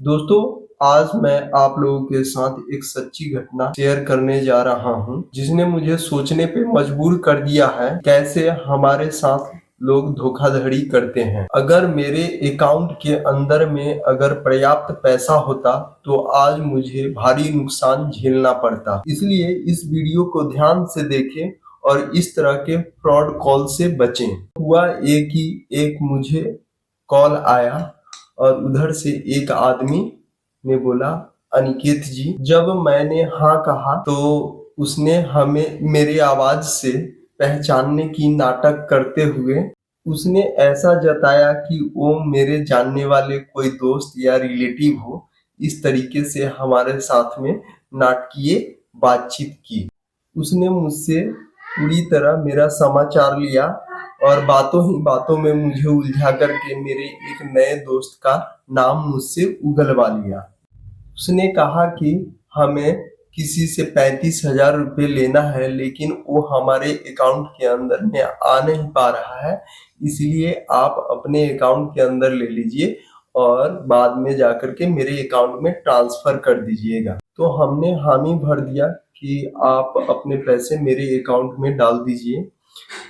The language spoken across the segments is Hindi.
दोस्तों, आज मैं आप लोगों के साथ एक सच्ची घटना शेयर करने जा रहा हूँ, जिसने मुझे सोचने पे मजबूर कर दिया है, कैसे हमारे साथ लोग धोखाधड़ी करते हैं। अगर मेरे अकाउंट के अंदर में अगर पर्याप्त पैसा होता, तो आज मुझे भारी नुकसान झेलना पड़ता। इसलिए इस वीडियो को ध्यान से देखें और इस तरह के फ्रॉड कॉल से बचें। हुआ ये कि एक मुझे कॉल आया और उधर से एक आदमी ने बोला, अनिकेत जी। जब मैंने हाँ कहा तो उसने हमें मेरी आवाज से पहचानने की नाटक करते हुए उसने ऐसा जताया कि वो मेरे जानने वाले कोई दोस्त या रिलेटिव हो। इस तरीके से हमारे साथ में नाटकीय बातचीत की। उसने मुझसे पूरी तरह मेरा समाचार लिया और बातों ही बातों में मुझे उलझा करके मेरे एक नए दोस्त का नाम मुझसे उगलवा लिया। उसने कहा कि हमें किसी से 35,000 रुपये लेना है, लेकिन वो हमारे अकाउंट के अंदर में आ नहीं पा रहा है, इसलिए आप अपने अकाउंट के अंदर ले लीजिए और बाद में जाकर के मेरे अकाउंट में ट्रांसफर कर दीजिएगा। तो हमने हामी भर दिया कि आप अपने पैसे मेरे अकाउंट में डाल दीजिए।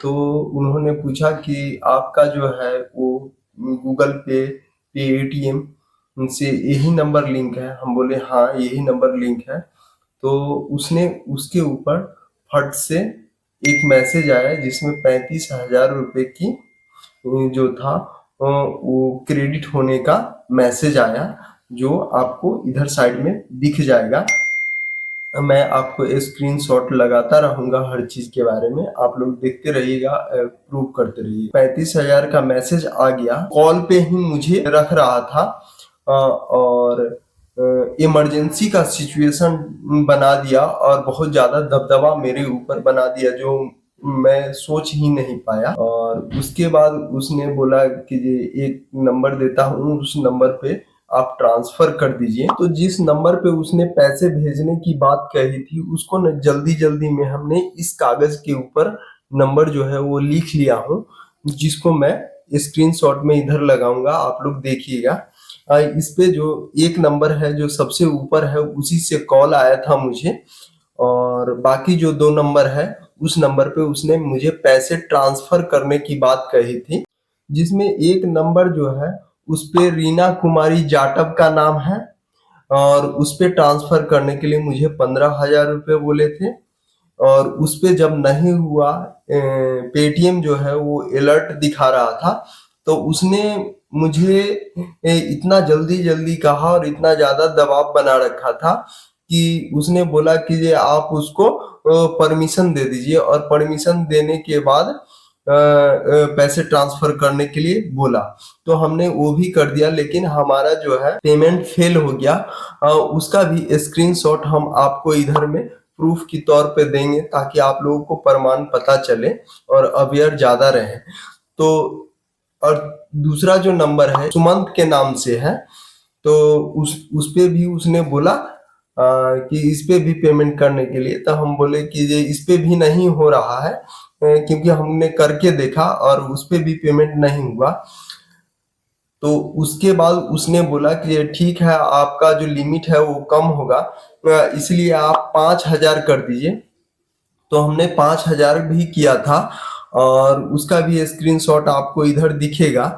तो उन्होंने पूछा कि आपका जो है वो गूगल पे, पेटीएम से यही नंबर लिंक है? हम बोले हाँ, यही नंबर लिंक है। तो उसने उसके ऊपर फट से एक मैसेज आया जिसमें 35,000 रुपये की जो था वो क्रेडिट होने का मैसेज आया, जो आपको इधर साइड में दिख जाएगा। मैं आपको स्क्रीनशॉट लगाता रहूंगा हर चीज के बारे में, आप लोग देखते रहिएगा, प्रूव करते रहिए। 35,000 का मैसेज आ गया। कॉल पे ही मुझे रख रहा था और इमरजेंसी का सिचुएशन बना दिया और बहुत ज्यादा दबदबा मेरे ऊपर बना दिया, जो मैं सोच ही नहीं पाया। और उसके बाद उसने बोला कि ये एक नंबर देता हूँ, उस नंबर पे आप ट्रांसफर कर दीजिए। तो जिस नंबर पे उसने पैसे भेजने की बात कही थी, उसको न जल्दी जल्दी में हमने इस कागज के ऊपर नंबर जो है वो लिख लिया हूँ, जिसको मैं स्क्रीनशॉट में इधर लगाऊंगा, आप लोग देखिएगा। इस पे जो एक नंबर है जो सबसे ऊपर है, उसी से कॉल आया था मुझे, और बाकी जो दो नंबर है उस नंबर पे उसने मुझे पैसे ट्रांसफर करने की बात कही थी। जिसमें एक नंबर जो है उस पे रीना कुमारी जाटव का नाम है और उस पे ट्रांसफर करने के लिए मुझे 15,000 रुपये बोले थे। और उस पे जब नहीं हुआ, पेटीएम जो है वो अलर्ट दिखा रहा था, तो उसने मुझे इतना जल्दी जल्दी कहा और इतना ज्यादा दबाव बना रखा था कि उसने बोला कि ये आप उसको परमिशन दे दीजिए, और परमिशन देने के बाद पैसे ट्रांसफर करने के लिए बोला। तो हमने वो भी कर दिया, लेकिन हमारा जो है पेमेंट फेल हो गया। उसका भी स्क्रीनशॉट हम आपको इधर में प्रूफ की तौर पे देंगे, ताकि आप लोगों को प्रमाण पता चले और अवेयर ज्यादा रहे। तो और दूसरा जो नंबर है सुमंत के नाम से है, तो उस पे भी उसने बोला कि इस पे भी पेमेंट करने के लिए। तो हम बोले कि ये इस पे भी नहीं हो रहा है, क्योंकि हमने करके देखा और उस पे भी पेमेंट नहीं हुआ। तो उसके बाद उसने बोला कि ये ठीक है, आपका जो लिमिट है वो कम होगा, इसलिए आप 5,000 कर दीजिए। तो हमने 5,000 भी किया था और उसका भी स्क्रीनशॉट आपको इधर दिखेगा।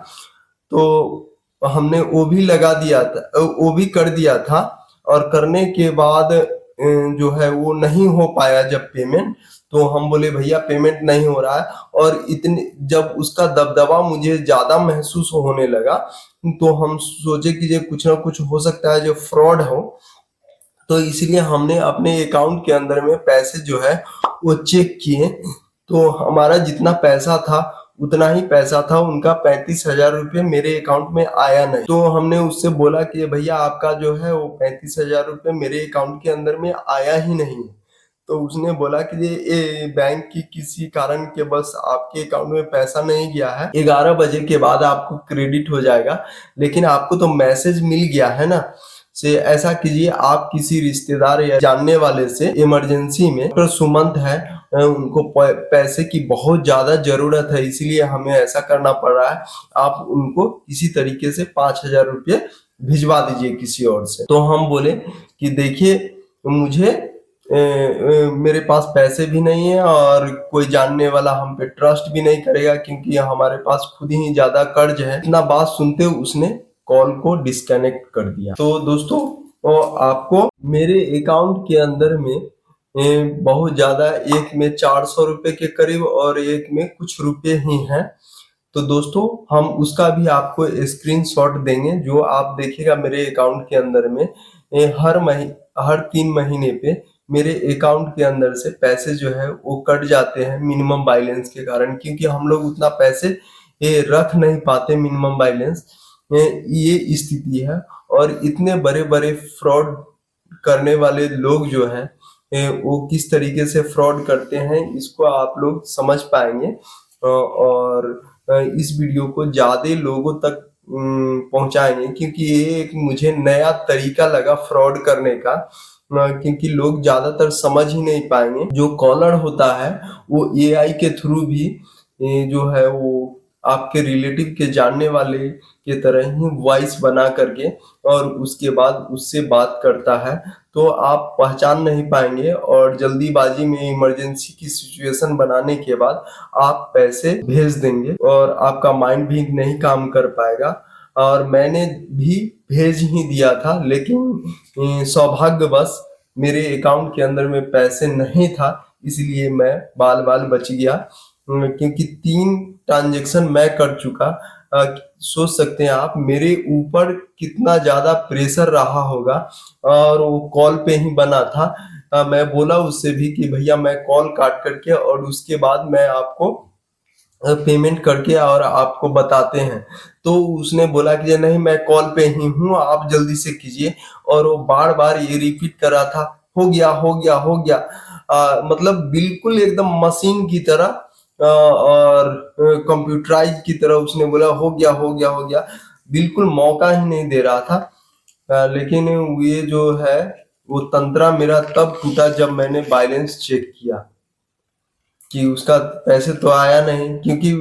तो हमने वो भी लगा दिया था, वो भी कर दिया था। और करने के बाद जो है वो नहीं हो पाया जब पेमेंट, तो हम बोले भैया पेमेंट नहीं हो रहा है। और इतने जब उसका दबदबा मुझे ज्यादा महसूस होने लगा, तो हम सोचे कि ये कुछ ना कुछ हो सकता है जो फ्रॉड हो। तो इसलिए हमने अपने अकाउंट के अंदर में पैसे जो है वो चेक किए, तो हमारा जितना पैसा था उतना ही पैसा था, उनका 35,000 रुपये मेरे अकाउंट में आया नहीं। तो हमने उससे बोला कि भैया आपका जो है वो 35,000 रुपये मेरे अकाउंट के अंदर में आया ही नहीं है। तो उसने बोला कि ये बैंक की किसी कारण के बस आपके अकाउंट में पैसा नहीं गया है, 11 बजे के बाद आपको क्रेडिट हो जाएगा, लेकिन आपको तो मैसेज मिल गया है ना। से ऐसा कीजिए, आप किसी रिश्तेदार या जानने वाले से इमरजेंसी में, पर सुमंत है, उनको पैसे की बहुत ज्यादा जरूरत है, इसीलिए हमें ऐसा करना पड़ रहा है, आप उनको किसी तरीके से 5,000 रुपये भिजवा दीजिए किसी और से। तो हम बोले कि देखिए मुझे मेरे पास पैसे भी नहीं है और कोई जानने वाला हम पे ट्रस्ट भी नहीं करेगा क्योंकि हमारे पास खुद ही ज़्यादा कर्ज है। इतना बात सुनते उसने कॉल को डिस्कनेक्ट कर दिया। तो दोस्तों आपको मेरे अकाउंट के अंदर में बहुत ज़्यादा, एक में 400 रुपए के करीब और एक में कुछ रुपए ही हैं। तो दोस्तों हम उसका भी आपको स्क्रीनशॉट देंगे, जो आप देखिएगा मेरे अकाउंट के अंदर में हर 3 महीने पे मेरे अकाउंट के अंदर से पैसे जो है वो कट जाते हैं मिनिमम बैलेंस के कारण, क्योंकि हम लोग उतना पैसे रख नहीं पाते मिनिमम बैलेंस। ये स्थिति है और इतने बड़े-बड़े फ्रॉड करने वाले लोग जो हैं वो किस तरीके से फ्रॉड करते हैं इसको आप लोग समझ पाएंगे। और इस वीडियो को ज़्यादा लोगों तक पहुंचाएंगे, क्योंकि ये एक मुझे नया तरीका लगा फ्रॉड करने का। क्योंकि लोग ज़्यादातर समझ ही नहीं पाएंगे। जो कॉलर होता है वो एआई के थ्रू भी जो है वो आपके रिलेटिव के जानने वाले के तरह ही वॉइस बना करके और उसके बाद उससे बात करता है। तो आप पहचान नहीं पाएंगे और जल्दीबाजी में इमरजेंसी की सिचुएशन बनाने के बाद आप पैसे भेज देंगे और आपका माइंड भी नहीं काम कर पाएगा। और मैंने भी भेज ही दिया था, लेकिन सौभाग्यवश मेरे अकाउंट के अंदर में पैसे नहीं था, इसलिए मैं बाल बच गया। क्योंकि 3 ट्रांजैक्शन मैं कर चुका। सोच सकते हैं आप मेरे ऊपर कितना ज़्यादा प्रेशर रहा होगा। और वो कॉल पे ही बना था। मैं बोला उससे भी कि भैया मैं कॉल काट करके और उसके बाद मैं आपको पेमेंट करके और आपको बताते हैं। तो उसने बोला कि नहीं मैं कॉल पे ही हूँ, आप जल्दी से कीजिए। और वो बार-बार ये रिपीट कर रहा था, हो गया, हो गया, हो गया। मतलब बिल्कुल एकदम मशीन की तरह और कंप्यूटराइज़ की तरह उसने बोला हो गया, हो गया, हो गया। बिल्कुल मौका ही नहीं दे रहा था। लेकिन ये जो है वो तंत्रा मेरा तब टूटा जब मैंने बैलेंस चेक किया कि उसका पैसे तो आया नहीं, क्योंकि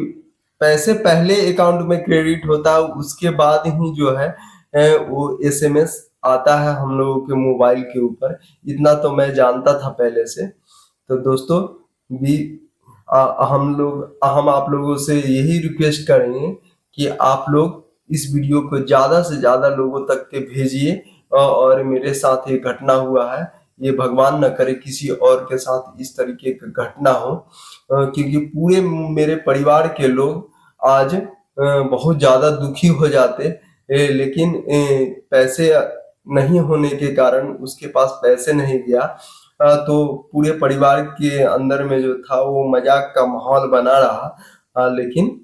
पैसे पहले अकाउंट में क्रेडिट होता है, उसके बाद ही जो है वो एसएमएस आता है हम लोगों के मोबाइल के ऊपर। इतना तो मैं जानता था पहले से। तो दोस्तों भी हम आप लोगों से यही रिक्वेस्ट करेंगे कि आप लोग इस वीडियो को ज़्यादा से ज़्यादा लोगों तक के भेजिए। और मेरे साथ ये घटना हुआ है, ये भगवान न करे किसी और के साथ इस तरीके की घटना हो। क्योंकि पूरे मेरे परिवार के लोग आज बहुत ज़्यादा दुखी हो जाते। लेकिन पैसे नहीं होने के कारण उसके पास पैसे नहीं गया। तो पूरे परिवार के अंदर में जो था वो मजाक का माहौल बना रहा। लेकिन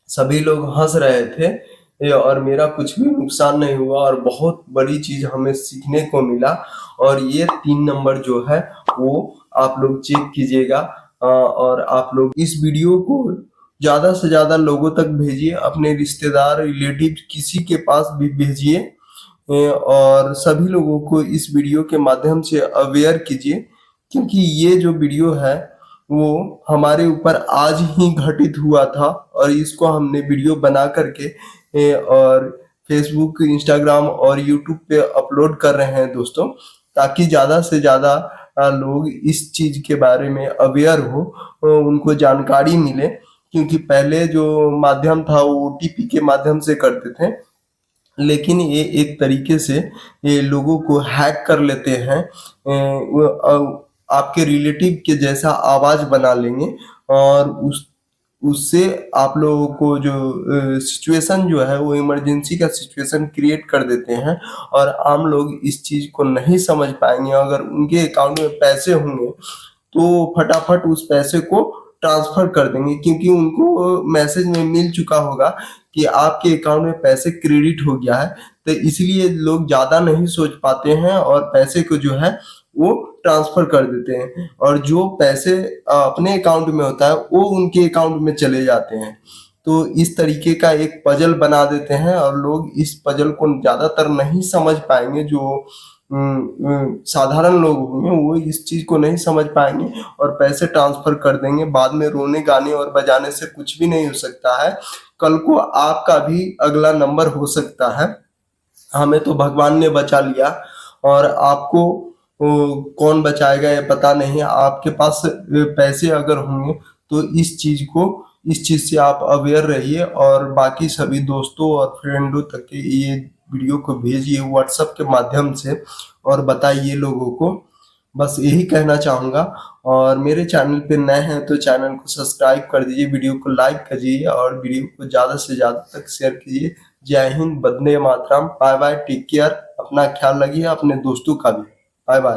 सभी लोग हंस रहे थे और मेरा कुछ भी नुकसान नहीं हुआ और बहुत बड़ी चीज हमें सीखने को मिला। और ये 3 नंबर जो है वो आप लोग चेक कीजिएगा। और आप लोग इस वीडियो को ज्यादा से ज्यादा लोगों तक भेजिए, अपने रिश्तेदार रिलेटिव किसी के पास भी भेजिए। और सभी लोगों को इस वीडियो के माध्यम से अवेयर कीजिए, क्योंकि ये जो वीडियो है वो हमारे ऊपर आज ही घटित हुआ था और इसको हमने वीडियो बना करके और फेसबुक, इंस्टाग्राम और यूट्यूब पे अपलोड कर रहे हैं दोस्तों, ताकि ज़्यादा से ज़्यादा लोग इस चीज़ के बारे में अवेयर हो, उनको जानकारी मिले। क्योंकि पहले जो माध्यम था वो ओटीपी के माध्यम से करते थे, लेकिन ये एक तरीके से ये लोगों को हैक कर लेते हैं। आपके रिलेटिव के जैसा आवाज़ बना लेंगे और उससे आप लोगों को जो सिचुएशन जो है वो इमरजेंसी का सिचुएशन क्रिएट कर देते हैं। और आम लोग इस चीज़ को नहीं समझ पाएंगे। अगर उनके अकाउंट में पैसे होंगे तो फटाफट उस पैसे को ट्रांसफर कर देंगे, क्योंकि उनको मैसेज में मिल चुका होगा कि आपके अकाउंट में पैसे क्रेडिट हो गया है। तो इसलिए लोग ज़्यादा नहीं सोच पाते हैं और पैसे को जो है वो ट्रांसफर कर देते हैं। और जो पैसे अपने अकाउंट में होता है वो उनके अकाउंट में चले जाते हैं। तो इस तरीके का एक पजल बना देते हैं और लोग इस पजल को ज़्यादातर नहीं समझ पाएंगे। जो साधारण लोग होंगे वो इस चीज़ को नहीं समझ पाएंगे और पैसे ट्रांसफर कर देंगे। बाद में रोने गाने और बजाने से कुछ भी नहीं हो सकता है। कल को आपका भी अगला नंबर हो सकता है। हमें तो भगवान ने बचा लिया और आपको कौन बचाएगा ये पता नहीं। आपके पास पैसे अगर होंगे तो इस चीज से आप अवेयर रहिए और बाकी सभी दोस्तों और फ्रेंडों तक के ये वीडियो को भेजिए व्हाट्सएप के माध्यम से और बताइए लोगों को। बस यही कहना चाहूँगा और मेरे चैनल पे नए हैं तो चैनल को सब्सक्राइब कर दीजिए, वीडियो को लाइक करिए और वीडियो को ज़्यादा से ज़्यादा तक शेयर कीजिए। जय हिंद, वंदे मातरम, बाय बाय, टेक केयर, अपना ख्याल रखिए, अपने दोस्तों का भी। Bye bye.